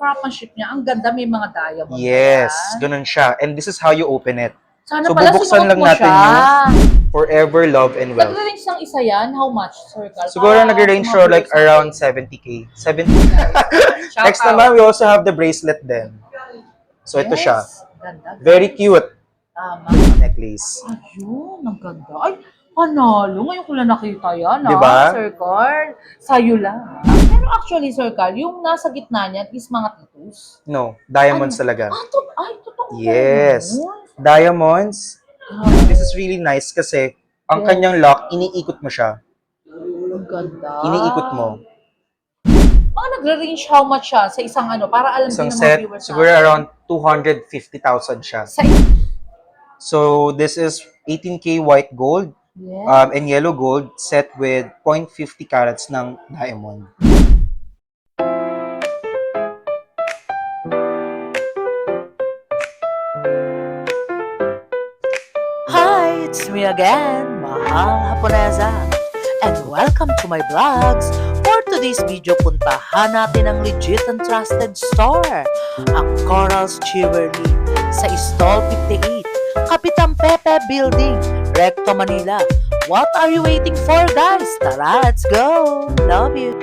craftsmanship niya, ang ganda, may mga diamond. Yes, Yan. ganun siya. And this is how you open it. Sana So, pala bubuksan sinuot lang mo natin siya. yung Forever Love and Wealth. Nag-range ng isa yan? How much, Sir Carl? Siguro Para nag-range sa mga siya like viewers around natin. 70K. 70. Shout Next out. naman, we also have the bracelet din. So, ito siya. Ganda, guys. Very cute Tama. necklace. Ayun, ang ganda. Ay, panalo. Ngayon ko lang nakita yan, Diba? Sir Carl. Sa'yo lang. Pero actually, Sir Carl, yung nasa gitna niyan is mga titus. No, diamonds talaga. Totoo ba Yes. yun? Diamonds. Ah, This is really nice kasi ang Yes. kanyang lock, iniikot mo siya. ang ganda. Iniikot mo. Mga nagre-range how much siya sa isang ano, para alam Isang din ng mga set, viewers siguro natin. around 250,000 siya. Sa So, this is 18K white gold yes. and yellow gold set with 0.50 carats ng diamond. Hi, it's me again, Mahal Haponesa. And welcome to my vlogs. For today's video, puntahan natin ang legit and trusted store, ang Corals Jewelry sa Stall 58, Kapitan Pepe Building, Recto, Manila. What are you waiting for, guys? Tara, let's go! Love you!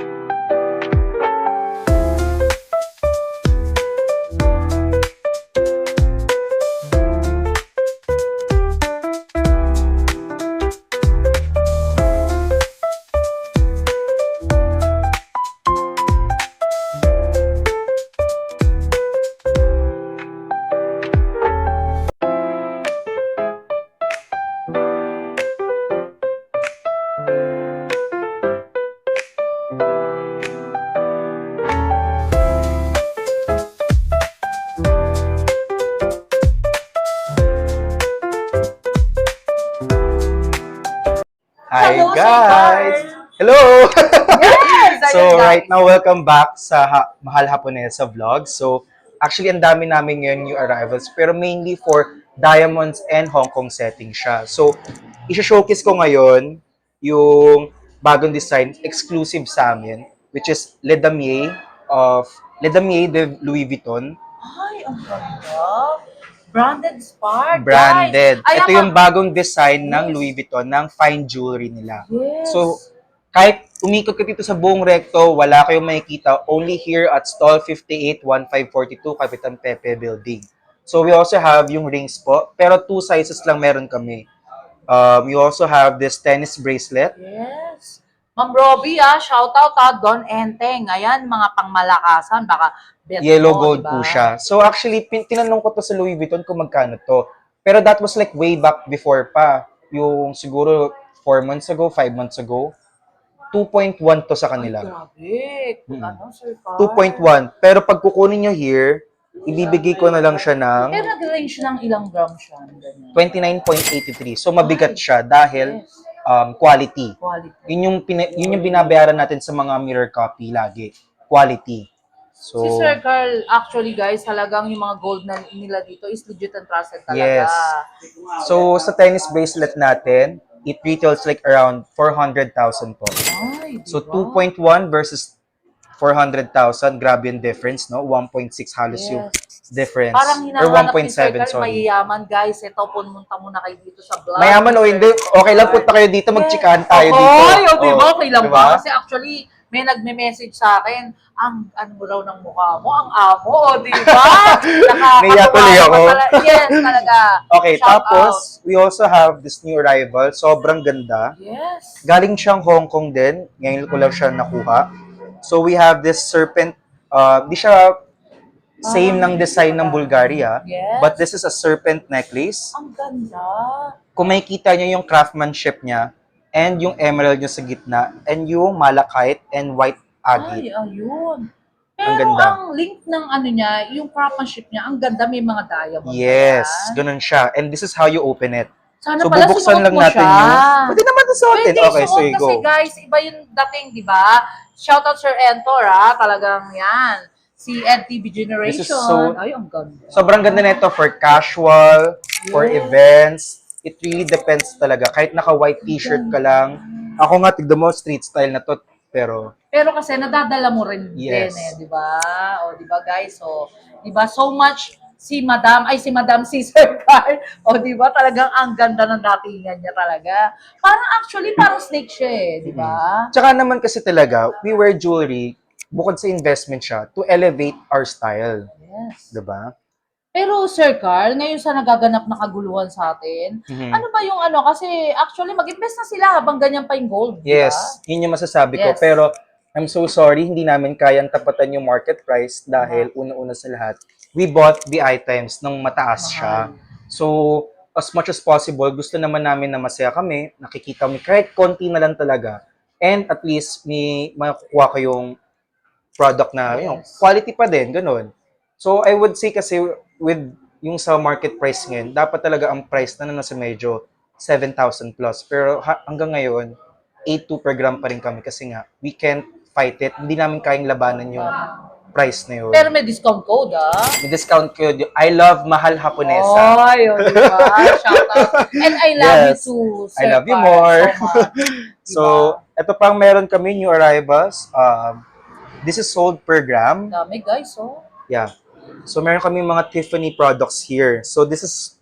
Hi Hello, Sir guys! Carl. Hello! Yes! So ayun, guys. right now, welcome back sa Mahal Haponesa vlog. So actually, ang dami namin ngayon new arrivals, pero mainly for diamonds and Hong Kong setting siya. So, i-showcase ko ngayon yung bagong design, exclusive sa amin, which is Le Damier de Louis Vuitton. Ay, ang ganda. Branded Spark. Branded. Guys. Ay, Ito yung bagong design ng Yes. Louis Vuitton, ng fine jewelry nila. Yes. So, kahit umikot ka dito sa buong recto, wala kayong makikita. Only here at Stall 58, 1542, Kapitan Pepe Building. So, we also have yung rings po. Pero 2 sizes lang meron kami. You also have this tennis bracelet. Yes. Ma'am Robbie, shout out Don Enteng. Ayan, mga pangmalakasan, baka bet Yellow mo, gold diba? po siya. So, actually, tinanong ko to sa Louis Vuitton kung magkano to. Pero that was like way back before pa. Yung siguro 4 months ago, 5 months ago. 2.1 to sa kanila. Ay, grabe. Ano, Sir Carl? 2.1. Pero pag kukunin nyo here, ibibigay ko na lang siya ng Pero nag-range ng ilang gram siya. Ganyan. 29.83. So, mabigat siya dahil Yes. quality. Quality. Yun yung binabayaran natin sa mga mirror copy lagi. Quality. So, Si Sir Carl, actually guys, talagang yung mga gold na nila dito is legit and trusted talaga. yes. So, sa tennis bracelet natin, it retails like around 400,000 po. Ay, So, diba? 2.1 versus 400,000. Grabe yung difference, no? 1.6 halos yung difference. Parang Or hinahanap ni Sir 1.7, Carl, sorry. mayayaman guys. Ito, pumunta muna kayo dito sa vlog. Mayaman o hindi, okay lang punta kayo dito, magchikahan tayo dito. Ay, diba? Oh, Okay lang diba? ba? Kasi actually, may nagme-message sa akin, ang ano mo raw ng mukha mo, ang amo, di ba? Naiyak tuloy ako. Yes, talaga. Okay, Shout tapos, we also have this new arrival. Sobrang ganda. out. Yes. Galing siyang Hong Kong din. Ngayon ko lang siya nakuha. So, we have this serpent. Di siya same ng design ng Bulgaria. Yes. But this is a serpent necklace. Ang ganda. Kung makikita niyo yung craftsmanship niya, and yung emerald niya sa gitna, and yung malachite and white Ay, agate. ayun. Ang Pero ganda. ang link ng ano niya, yung craftsmanship niya, ang ganda, may mga diamond. Yes, Yan. ganun siya. And this is how you open it. Sana So, pala bubuksan sinuot lang mo natin siya. yung... Pwede naman ito suotin. Pwede Okay, so suot you kasi go. guys, iba yung dating, di ba? Shoutout Sir Entor, talagang yan. Si NTV Generation. This is so- Ay, ang ganda. Sobrang ganda nito for casual, for Yes. events. It really depends talaga. Kahit naka-white t-shirt ka lang. Ako nga, tignan mo, street style na to. Pero Pero kasi nadadala mo rin Yes. din di ba? O, di ba guys? So, di ba? So much si Madam, si Sir Carl. O, di ba? Talagang ang ganda ng datingan niya talaga. Parang snake siya di ba? Tsaka naman kasi talaga, we wear jewelry, bukod sa investment siya, to elevate our style. Yes. Diba? Pero Sir Carl, ngayon sa nagaganap na kaguluhan sa atin, ano ba yung kasi actually mag-invest na sila habang ganyan pa yung gold, di ba? Yes, yun yung masasabi ko. Yes. Pero I'm so sorry, hindi namin kayang tapatan yung market price dahil una-una sa lahat, we bought the items nang mataas siya. So, as much as possible, gusto naman namin na masaya kami, nakikita kami kahit konti na lang talaga. And at least, may makukuha kayong product na quality pa din, ganun. So, I would say kasi with yung sa market price ngayon, dapat talaga ang price na nasa medyo 7,000 plus. Pero hanggang ngayon, 8.2 per gram pa rin kami kasi nga, we can't fight it. Hindi namin kayang labanan yung price na yun. Pero may discount code, May discount code. I love Mahal Haponesa. Ay, diba? Shout out. And I love you Yes. too, Sir I love you Carl, more. so much. So, ito pang meron kami, new arrivals. This is sold per gram. Dami guys, Yeah. So, meron kami mga Tiffany products here. So, this is,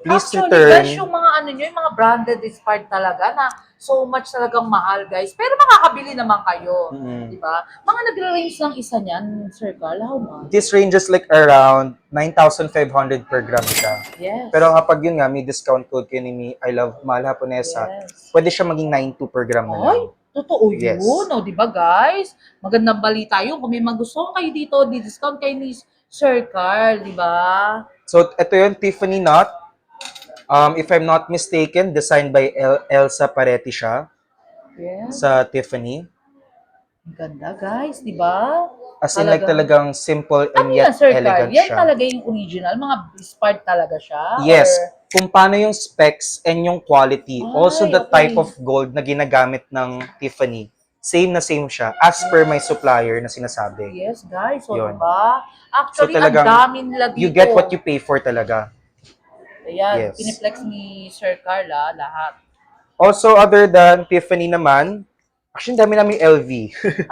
please Actually, return. guys, yung mga yung mga branded expired talaga na so much talagang mahal, guys. Pero makakabili naman kayo. Di ba? Mga nagre-range ng isa niyan, Sir Carl, how much? This ranges like around 9,500 per gram siya. Yes. Pero kapag yun nga, may discount code kayo ni I Love Mahal Haponesa, pwede siya maging 9.2 per gram na lang. Ay, totoo Yes. yun. O, di ba, guys? Magandang balita yun. Kung may magustuhan kayo dito, di-discount kayo ni Sir Carl, di ba? So, ito yung Tiffany Knot. If I'm not mistaken, designed by Elsa Paretti siya Yes. sa Tiffany. Ang ganda, guys, di ba? As in, like talagang simple and Ano yan, yet Sir Carl? elegant Yan siya. talaga yung original? Mga expired talaga siya? Yes. Or- Kung paano yung specs and yung quality. Ay, Also, the okay. type of gold na ginagamit ng Tiffany. Same na same siya. As per my supplier na sinasabi. Yes, guys. So, Yun. diba? Actually, So, talagang ang dami nila dito. You get what you pay for talaga. Ayan, Yes. piniplex ni Sir Carla lahat. Also, other than Tiffany naman, actually, dami namin LV.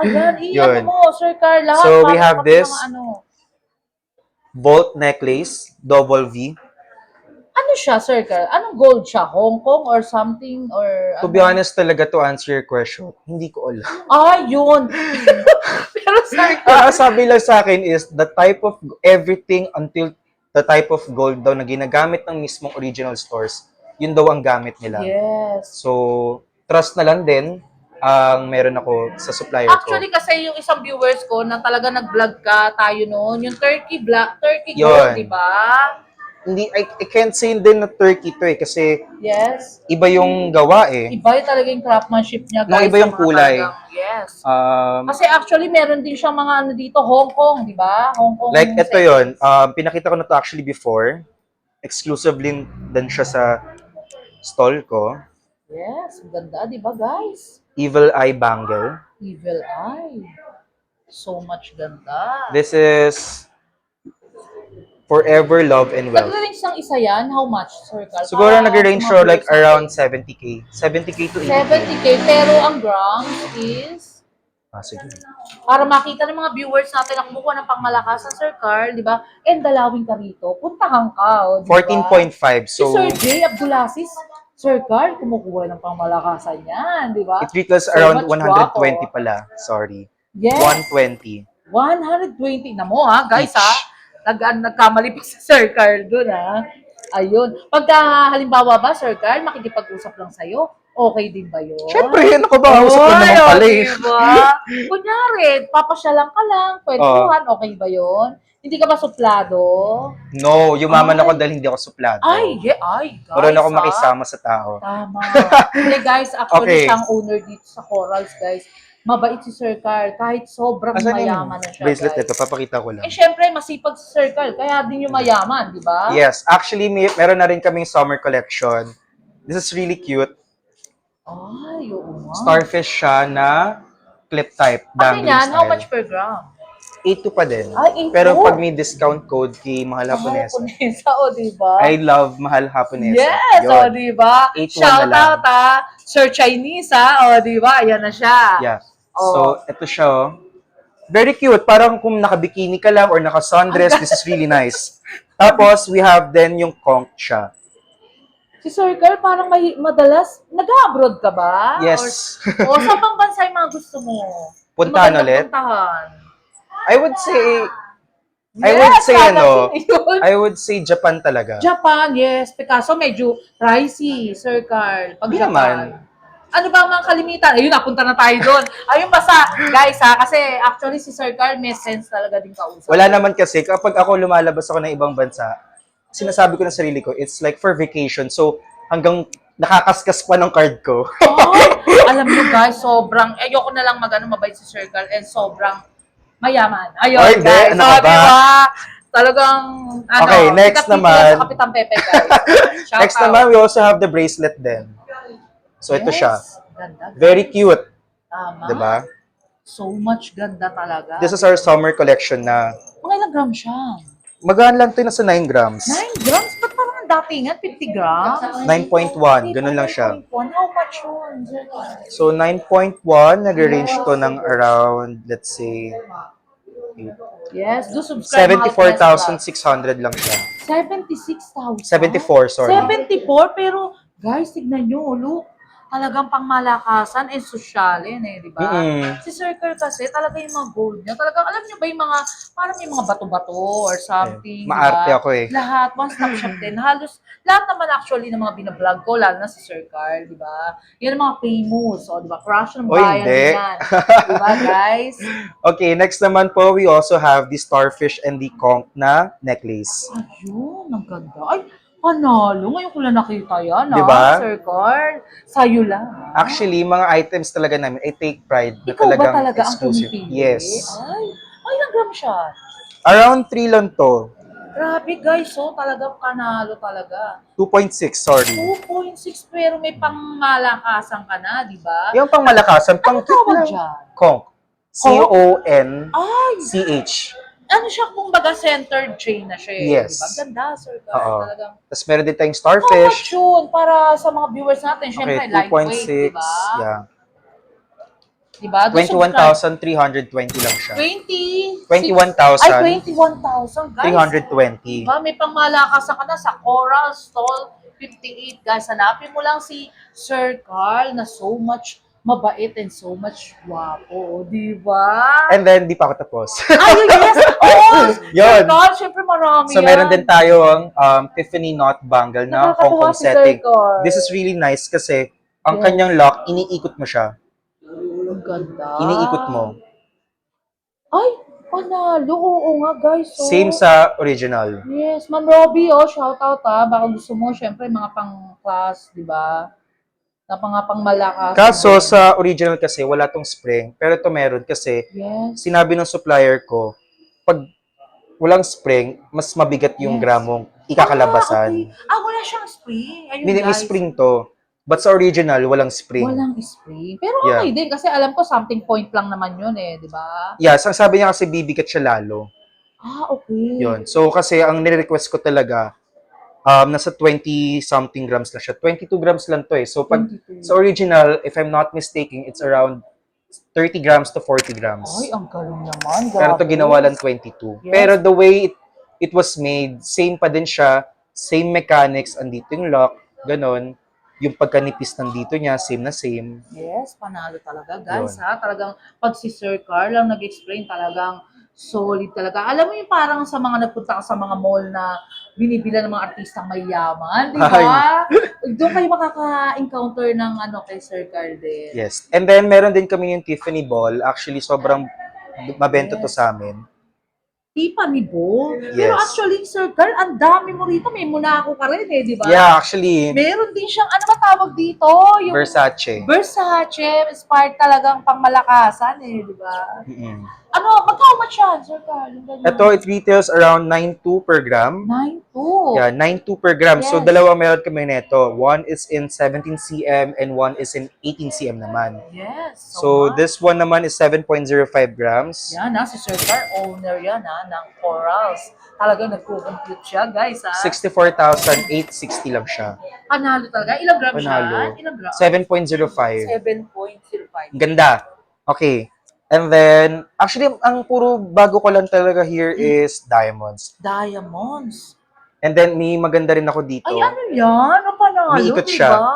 Ayan, Yun. mo, Sir Carl, lahat. So, we Parang have kami this. mga Bolt necklace, double V. Ano siya, Sir Carl? Anong gold siya? Hong Kong or something? Or To be honest talaga, to answer your question, hindi ko alam. Ah, yun. Pero Sir Carl, Sabi lang sa akin is the type of everything until the type of gold daw na ginagamit ng mismong original stores, yun daw ang gamit nila. yes. So, trust na lang din ang meron ako sa supplier ko. Actually, kasi yung isang viewers ko na talaga nag-vlog ka tayo noon, yung Turkey Yun. gold, di ba? Hindi, I can't say din na Turkey to kasi Yes. iba yung gawa eh. Iba yung talaga yung craftsmanship niya, No, guys. iba yung sa mga kulay. yes. Um, Kasi actually, meron din siyang mga dito, Hong Kong, di ba? Hong Kong. like, ito settings. yun. Pinakita ko na to actually before. Exclusively din siya sa stall ko. Yes, ang ganda, di ba, guys? Evil Eye Bangle. Evil Eye. So much ganda. This is Forever Love and Wealth. Nag-range ng isa yan? How much, Sir Carl? Siguro Para nag-range sa siya mga like viewers around natin. 70k. 70k to 80k. 70K, pero ang grams is... Sige. Para makita ng mga viewers natin na kumukuha ng pangmalakasan, Sir Carl, di ba? And dalawin ka rito. Puntahan ka, o, di ba? 14.5. Si So, Sir Jay Abdulaziz, Sir Carl, kumukuha ng pangmalakasan yan, di ba? it retails So around much 120 guwapo. pala. Sorry. Yes, 120. 120 na mo ha, guys Each. ha. Nagkamali pa si Sir Carl doon ha. Ayun. Pagka halimbawa ba, Sir Carl, makikipag-usap lang sa'yo, okay din ba yun? Siyempre, yan ako ba? Usap ko naman pala eh. Diba? Kunyari, papasyalan ka lang, kwentuhan, okay ba yun? Hindi ka ba suplado? No, yumaman Ay. ako dahil hindi ako suplado. Ay, guys. Meron ako ha? makisama sa tao. Tama. Hindi guys, actually Okay. siyang owner dito sa Corals, guys. Mabait si Sir Carl, kahit sobrang Asan mayaman yung na siya, bracelet guys. nito? Papakita ko lang. Eh, syempre, masipag si Sir Carl, kaya din yung mayaman, di ba? Yes, actually, meron na rin kaming summer collection. This is really cute. Ay, oo nga. Starfish siya na clip type. Ano Dangling yan? How style. much per gram? 8.2 pa din. Ay, 8.2? Pero pag may discount code kay Mahal Haponesa, Haponesa, o di ba? I love Mahal Haponesa. Yes, Yun. o di ba? 8.1 Shout na lang. out Sir Chinese o di ba? Ayan na siya. Yeah. So, ito siya, oh. Very cute. Parang kung naka-bikini ka lang or naka-sundress, this is really nice. Tapos, we have then yung conch siya. Si Sir Carl, parang madalas, nag-abroad ka ba? Yes. O sa pang bansa yung mga gusto mo? Puntahan Yung magandang ulit? Puntahan. I would say, I would say Japan talaga. Japan, yes. Picasso, medyo pricey, Sir Carl. Pag Hindi Japan. naman. Ano ba ang mga kalimitan? Ayun, napunta na tayo doon. Ayun, basta, guys ha, kasi actually si Sir Carl may sense talaga din kausap. Wala naman kasi, kapag ako lumalabas ako ng ibang bansa, sinasabi ko na sarili ko, it's like for vacation. So, hanggang nakakaskas pa ng card ko. Oh, alam nyo guys, sobrang, ayoko na lang mabait si Sir Carl and sobrang mayaman. Ayun, Ay, hindi. guys. Ano So, ka ba? diba? Talagang, ano, Okay, next sikat dito naman. yan sa Kapitan Pepe, guys. Shout Next out. naman, we also have the bracelet din. So, ito siya. Ganda. Very cute. Tama. Diba? So much ganda talaga. This is our summer collection na Mga ilang gram siya? magaan lang ito, nasa 9 grams. 9 grams? Ba't parang ang datingan? 50 grams? 9.1, ganun lang siya. 9.1. How much yun? So, 9.1, nag-range to ng around, let's say, Yes, do subscribe. 74,600 lang siya. 76,000? 74, sorry. 74? Pero, guys, tignan nyo, look. Talagang pangmalakasan and sosyalin di ba? Mm-mm. Si Sir Carl kasi, talaga yung mga gold niya. Talagang, alam niyo ba yung mga, parang may mga bato-bato or something, Maarte diba? ako eh. Lahat, one-stop shop din. Halos, lahat naman actually ng mga binablog ko, lalo na si Sir Carl, di ba? Yan ang mga famous, di ba? Crush ng O, bayan hindi. yan. Di ba, guys? Okay, next naman po, we also have the starfish and the conch na necklace. Ayun, ang ganda. Ay, panalo. Ngayon ko lang nakita yan, Diba? Sir Carl. Sa'yo lang. Actually, mga items talaga namin, I take pride na Ikaw ba talagang talaga ang exclusive. pumipili? Yes. Ay, ilang gram siya? Around 3 lang to. Grabe guys, talagang panalo talaga. 2.6, sorry. 2.6 pero may pangmalakasan ka na, di ba? Yung pang malakasan, pang Ano tawag dyan? conch. C-O-N-C-H. Ay, ano siya kung baga centered chain na siya Yes. di ba? Ganda, Sir Carl. Oo. Talagang. Tapos meron din tayong How starfish. much yun? Para sa mga viewers natin, syempre Okay, lightweight, 2.6. di ba? Yeah. Di ba? 21,320 lang siya. 20? 21,000. Ay, 21,000, guys. 320. Diba? May pangmalakasan ka na sa Coral Stall 58, guys. Hanapin mo lang si Sir Carl na so much mabait and so much guwapo. Diba? And then, di pa ako tapos. Ay, yes! Oo! Yun. Sir Carl, syempre marami So, yan. meron din tayong Tiffany knot bangle na Nakakatuwa Hong Kong si Sir setting. Carl. This is really nice kasi ang Yes. kanyang lock, iniikot mo siya. Ang ganda. Iniikot mo. Ay, panalo. Oo nga, guys. Same sa original. Yes, Ma'am Robbie, shout out Baka gusto mo, syempre, mga pang-class, di ba? Na pang-malakas. Kaso sa original kasi wala tong spring, pero ito meron kasi Yes. sinabi ng supplier ko, pag walang spring, mas mabigat yung Yes. gramong ikakalabasan. Okay. Wala siyang spring. Ayun, May guys. spring to. But sa original, walang spring. Walang spring. Pero Yeah. okay din kasi alam ko something point lang naman yun di ba? Yeah, sabi niya kasi bibigat siya lalo. Okay. Yun. So kasi ang nire-request ko talaga, nasa 20-something grams lang siya. 22 grams lang to eh. So pag 22. sa original, if I'm not mistaken, it's around 30 grams to 40 grams. Ay, ang galing naman. Pero ito grabe. ginawa lang 22. Yes. Pero the way it was made, same pa din siya, same mechanics, andito yung lock, ganon. Yung pagkanipis nandito niya, same na same. Yes, panalo talaga, guys, Yun. Talagang, pag si Sir Carl ang nag-explain, talagang solid talaga. Alam mo yung parang sa mga nagpunta ka sa mga mall na binibila ng mga artistang mayaman, di ba? Doon kayo makaka-encounter ng kay Sir Carl din. Yes. And then, meron din kami yung Tiffany Ball. Actually, sobrang mabenta to sa amin. Tiffany Ball. Pero Yes. actually, Sir Carl, ang dami mo rito. May Monaco ka rin di ba? Yeah, actually, Meron din siyang, ano ba tawag dito? Yung Versace. Versace. Inspired talagang pangmalakasan di ba? Mm-mm. Magkano much yan, Sir Carl? Yung ganyan. Ito, it retails around 9.2 per gram. 9.2. Yeah, 9.2 per gram. So, Yes. dalawa meron kami nito. One is in 17 cm and one is in 18 cm naman. Yes. So, much. this one naman is 7.05 grams. Yan si Sir Carl, owner yan ng Corals. Talagang nagko-compute siya, guys 64,860 lang siya. Panalo talaga. Ilang grams Panalo. siya? Ilang grams? 7.05. 7.05. Ganda. Okay. And then, actually, ang puro bago ko lang talaga here is diamonds. Diamonds. And then, may maganda rin ako dito. Ay, ano yan? Ano panalo, Umiikot di siya. ba?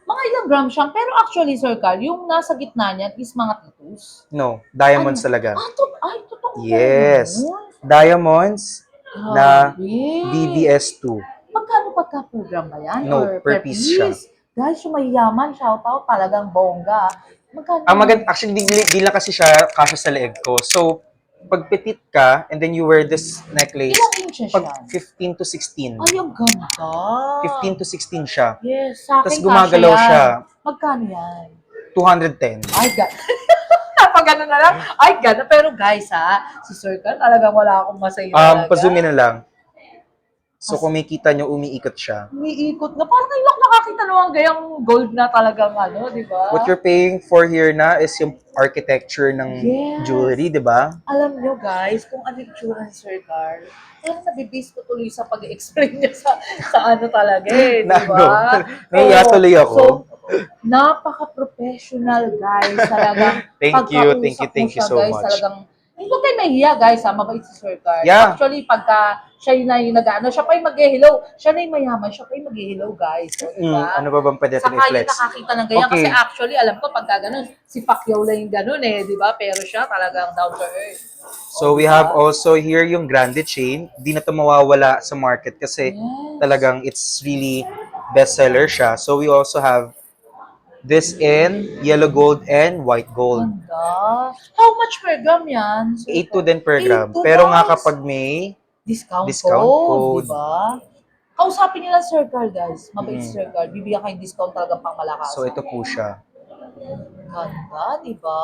Mga ilang grams siya. Pero actually, Sir Carl, yung nasa gitna niyan is mga titus. No, diamonds talaga. Ay, totoo ba Yes. yun? Diamonds na Grabe. BBS2. Magkano pagka-program ba yan? No, Or per piece siya. Guys, yung mayayaman, shoutout, talagang bongga. Magkano? Ang maganda, actually, di lang kasi siya kasya sa leeg ko. So, pag petit ka, and then you wear this necklace, Ilang inches pag yan? 15 to 16. Ay, ang ganda. 15 to 16 siya. Yes, sa akin Tapos gumagalaw kasya yan. siya. Magkano yan? 210. Ay, Pag gano'n na lang, ay, gano'n. Pero guys, si Sir Carl, talagang wala akong masaya talaga. Pa-zoom in na lang. So, kung makita nyo, umiikot siya. Umiikot na. Parang ngayon lang nakakita naman gayang gold na talagang di ba? What you're paying for here na is yung architecture ng Yes. jewelry, di ba? Alam nyo guys, kung ano yung itsura ni Sir Carl, parang nabibase ko tuloy sa pag-explain niya sa ano talaga di Na, ba? no. Nahiya tuloy ako. So, napaka-professional guys, talagang Thank you pagkausap mo siya, so guys, much. Talagang, hindi ko kayo mahiya guys, mabait si Sir Carl. Yeah. Actually, pagka siya yung nag-ano, siya pa yung mag-hello, siya na yung mayaman, siya pa yung mag-hello guys. So, diba? Ano ba bang pwede natin Saka i-flex? yung nakakita ng ganyan. Okay. Kasi actually, alam ko, pagka ganun, si Pacquiao lang yung ganun di ba? Pero siya talagang down to earth. So, we have also here yung grande chain. Di na ito mawawala sa market kasi Yes. talagang it's really bestseller siya. So, we also have this in yellow gold and white gold. Ganda. How much per gram yan? 8 din per gram. 8 Pero nga guys. kapag may Discount discount code, code. di ba? Kausapin nila Sir Carl, guys. Mabait si Mm. Sir Carl. Bibigyan kayo discount talagang pang malakas. So, ito po siya. Ganda, di ba?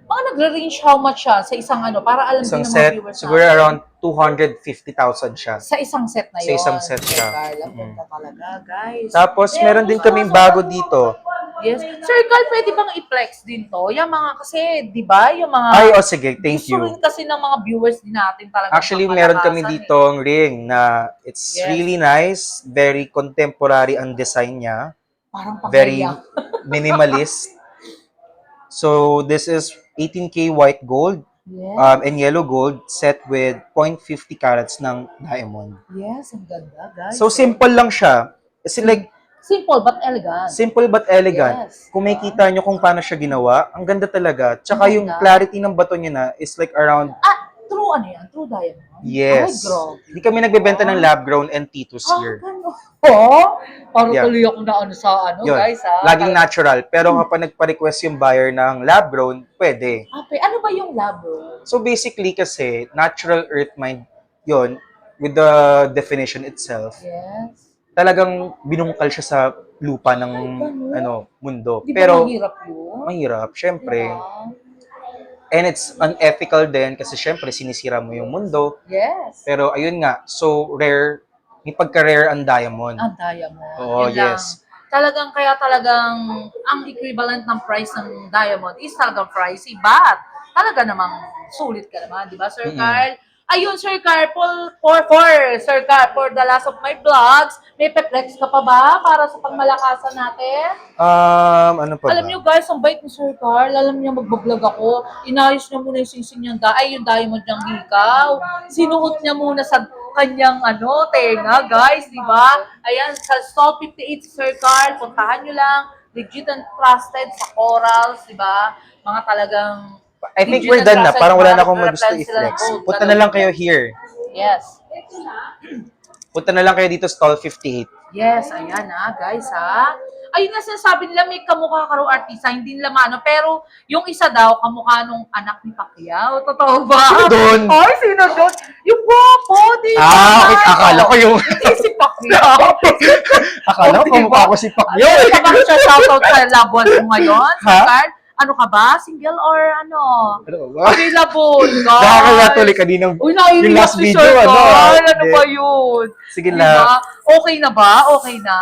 Mga nagre-range how much siya sa isang para alam Isang din ng mga set, viewers siguro natin. around 250,000 siya. Sa isang set na Sa yun. isang set Sir siya. Carl, ang ganda talaga, guys. Tapos, meron din kaming bago dito. Yes. Sir Carl, pwede bang i-flex din to? Yung mga, kasi, di ba, yung mga... Ay, sige, thank Gusto you. rin kasi ng mga viewers din natin talaga. Actually, meron kami dito ang ring na it's Yes. really nice, very contemporary ang design niya, Parang very pangaya. minimalist. So, this is 18K white gold Yes. and yellow gold set with 0.50 carats ng diamond. Yes, ang ganda, guys. So, simple lang siya. Kasi like, Simple but elegant. simple but elegant. Yes. Kung makikita nyo kung paano siya ginawa, ang ganda talaga. Tsaka Ang yung ganda. clarity ng bato niya na is like around, True ano yan? True diamond? yes. Ay, grabe. Hindi kami nagbebenta ng lab grown and Titus here. Gano'n. Oh, parang Yeah. tuloy ako na sa Yun. guys, Laging natural. Pero kapag nagpa-request yung buyer ng lab grown, pwede. Okay, ano ba yung labo? So basically kasi, natural earth mine, yun, with the definition itself, Yes. talagang binungkal siya sa lupa ng ganun. mundo. Di ba Pero mahirap yun? mahirap, syempre. Yeah. And it's unethical din kasi syempre sinisira mo yung mundo. Yes. Pero ayun nga, so rare, may pagka-rare ang diamond. Ang diamond. Oo, Yun lang. yes. Talagang ang equivalent ng price ng diamond is talagang pricey, but talaga namang sulit ka naman, di ba, Sir Mm-mm. Carl? Ayun, Sir Carl, Sir Carl, for the last of my vlogs, may pe-flex ka pa ba para sa pangmalakasan natin? Ano pa ba? Alam niyo guys, ang bait ni Sir Carl. Alam niyo magbablog ako. Inayos niya muna yung singsing niyang yung diamond niyang hikaw. Sinuot niya muna sa kanyang tenga, guys, di ba? Ayan, sa Stall 58 si Sir Carl, puntahan niyo lang. Legit and trusted sa corals, di ba? Mga talagang I think legit we're and done na. trusted Parang wala na mga akong gusto reference sila ng i-flex. gold. Punta na lang kayo here. Yes. Punta na lang kayo dito stall 58. Yes, ayan guys Ayun nga sinasabi nila may kamukha ka raw artista, hindi nila maano. Pero yung isa daw, kamukha nung anak ni Pacquiao. Totoo ba? Sino doon? Ay, sino doon? Yung guwapo, di ba? Okay. Akala ko yung... Hindi si Pacquiao. Akala ko Oh, di ba? kamukha ko si Pacquiao. Ano ka ba siya shoutout sa labuan mo ngayon? Ha? Carl? Ano ka ba? Single or ano? Ano ba? Available, guys. Nakakatuloy kaninang... Uy, naiiyak yung last si video, Sir ano? Carl. Ano Hindi. ba yun? Sige Diba? na. Okay na ba? Okay na?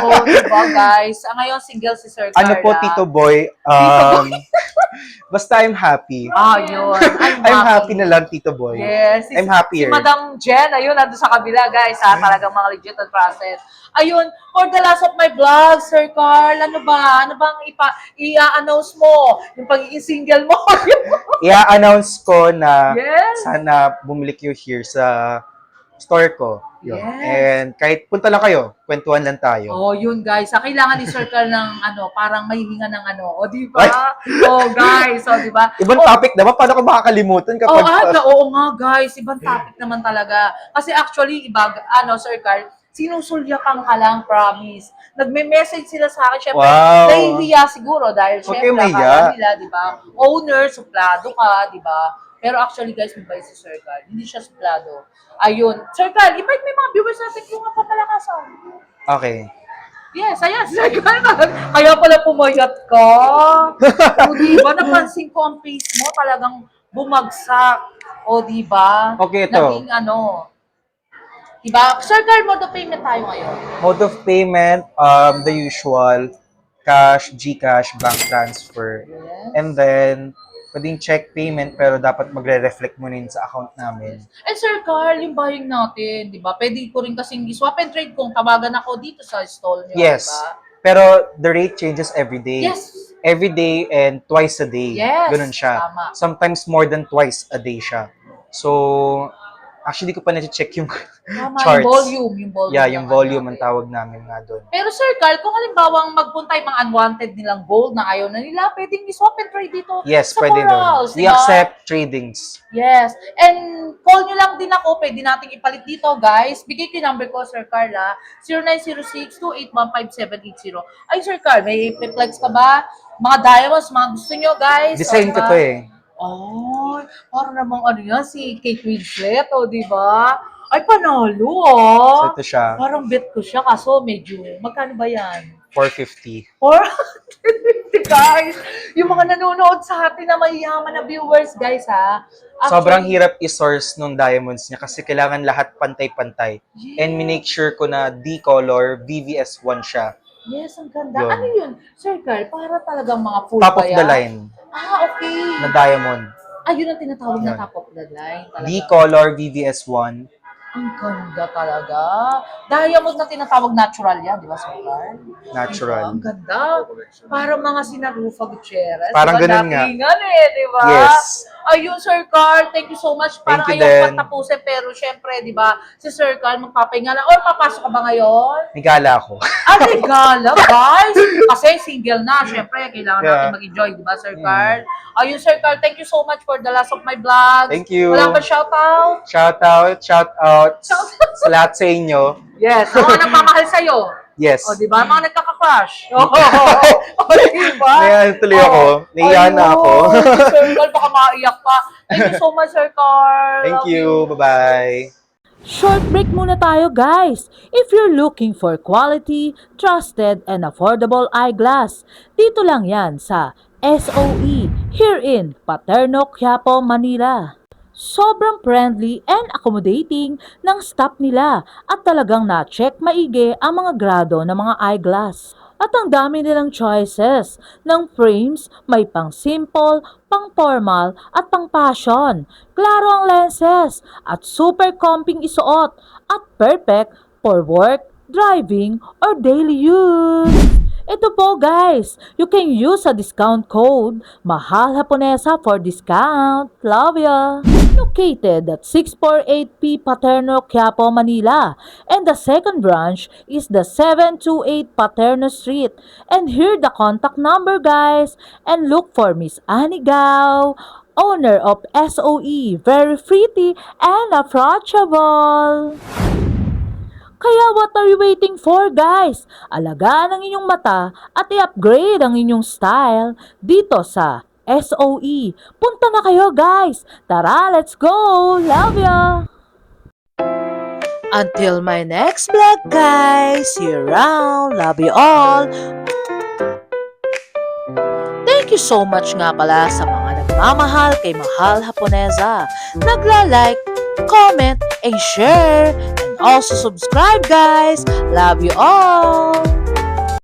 Oh, diba guys? Ngayon single si Sir Carl. Ano po, Tito Boy? Basta I'm happy. Yun. I'm happy na lang, Tito Boy. Yes. I'm happier. Si Madam Jen, ayun, nandun sa kabila, guys, talagang mga legit and process. Ayun, for the last of my vlog, Sir Carl, ano bang i-announce mo yung pagiging single mo. I-announce ko na Yes. sana bumili kayo here sa store ko. Yun. Yes. And kahit punta lang kayo, kwentuhan lang tayo. Oh, yun guys. Kailangan ni Sir Carl ng parang may hinga ng O, di ba? Oh, guys. Oh, di ba? Ibang topic naman, paano ko makakalimutan kapag... Oo nga guys. Ibang topic naman talaga. Kasi actually, Sir Carl, sinusulyakan ka lang, promise. Nagme-message sila sa akin. Syempre, Wow. nahihiya siguro dahil Okay, syempre, mahiya. akala nila, di ba? Owner, suplado ka, di ba? Pero actually, guys, mabait si Sir Carl. Hindi siya suplado. Ayun. Sir Carl, invite mo yung mga viewers natin yung mga papalakasan. Okay. Yes, ayan, Sir Carl. Kaya pala pumayat ka. O, di ba? Napansin ko ang face mo, talagang bumagsak. O, di ba? Okay, ito. Naging diba? Sir Carl, mode of payment tayo ngayon. Mode of payment, the usual, cash, GCash, bank transfer. Yes. And then, pwedeng check payment pero dapat magre-reflect mo rin sa account namin. And Sir Carl, yung buying natin, di ba? Pwede ko rin kasing swap and trade kung tawagan ako dito sa stall niyo, Yes. di ba? Pero the rate changes every day. Yes. Every day and twice a day. Yes, Ganun siya. tama. Sometimes more than twice a day siya. So, actually, di ko pa na-check yung Tama, charts. yung volume. Yeah, yung ng volume ang natin. tawag namin nga doon. Pero Sir Carl, kung halimbawa magpunta yung mga unwanted nilang gold na ayaw na nila, pwedeng i-swap and trade dito Yes, sa pwede Corals, doon. We diba? accept tradings. Yes. And call nyo lang din ako. Pwede nating ipalit dito, guys. Bigay ko yung number ko, Sir Carl, 0906-2815780. Ay, Sir Carl, may flex ka ba? Mga diamonds, mga gusto nyo, guys. Design ko to eh. Ay, parang namang yan, si Kate Winslet, di ba? Ay, panalo, So, ito siya. Parang bet ko siya, kaso medyo, magkano ba yan? 450. Or, guys, yung mga nanonood sa atin na mayayaman na viewers, guys, ha? Sobrang Actually, hirap i-source nung diamonds niya kasi kailangan lahat pantay-pantay. yes. And minake sure ko na D-color, VVS1 siya. Yes, ang ganda. Yun. Ano yun? Sir Carl, para talagang mga full Top of ba yan? the line Okay. na diamond. Yun ang tinatawag na Yun. top of the line. Talaga. D-color, VVS1. Ang ganda talaga. Diamond na tinatawag natural yan, di ba, Sir Carl? Natural. Diba? Ang ganda. Parang mga sinarufa Gutierrez. Parang diba? ganun nga. Datingan di ba? Yes. Ayun, Sir Carl, thank you so much. Parang Thank you ayaw din. patapusin, pero syempre, di ba, si Sir Carl magpapahinga lang. Or papasok ka ba ngayon? May gala ako. Regala, guys! Kasi single na, syempre, kailangan Yeah. natin mag-enjoy, di ba, Sir Carl? Ayun, Sir Carl, thank you so much for the last of my vlogs. Thank you. Wala ba shoutout? Shout out sa lahat sa inyo. Yes, sa mga nagmamahal sa'yo. Yes. O, di ba? Mga nagkaka-crush. O, di ba? Ngayon tuloy ako. Naiyan na ako. Sir Carl, baka maiyak pa. Thank you so much, Sir Carl. Thank you. Bye-bye. Short break muna tayo guys! If you're looking for quality, trusted, and affordable eyeglass, dito lang yan sa SOE here in Paterno, Quiapo, Manila. Sobrang friendly and accommodating ng staff nila at talagang na-check maigi ang mga grado ng mga eyeglass. At ang dami nilang choices ng frames, may pang simple, pang formal at pang fashion. Klaro ang lenses at super comping isuot at perfect for work, driving, or daily use. Ito po guys, you can use a discount code Mahal Haponesa for discount. Love ya! Located at 648P Paterno, Quiapo, Manila. And the second branch is the 728 Paterno Street. And here the contact number guys. And look for Miss Annie Gao, owner of SOE. Very pretty and approachable. Kaya what are you waiting for guys? Alagaan ang inyong mata at i-upgrade ang inyong style dito sa SOE. Punta na kayo guys! Tara, let's go! Love ya! Until my next vlog guys! See you around! Love you all! Thank you so much nga pala sa mga nagmamahal kay Mahal Haponesa. Nagla-like, comment, and share. And also subscribe guys! Love you all!